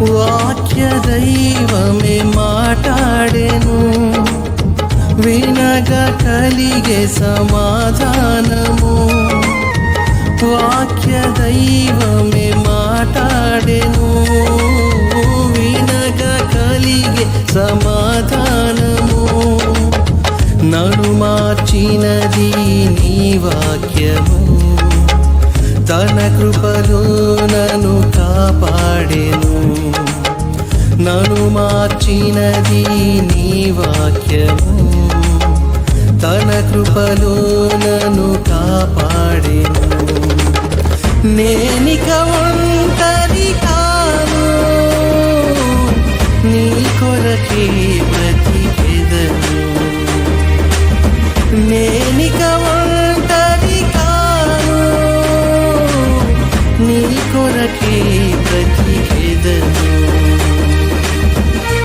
వాక్య దైవమే మాట్లాడెను, వినగా కలిగే సమాధానము. వాక్య దైవమే మాట్లాడెను, వినగా కలిగే సమాధానము. నన్ను మార్చినది నీ వాక్యము, తన కృపలో నన్ను కాపాడెను. నన్ను మార్చినది నీ వాక్యము, తన కృపలో నన్ను కాపాడెను. నేనిక ఒంటరి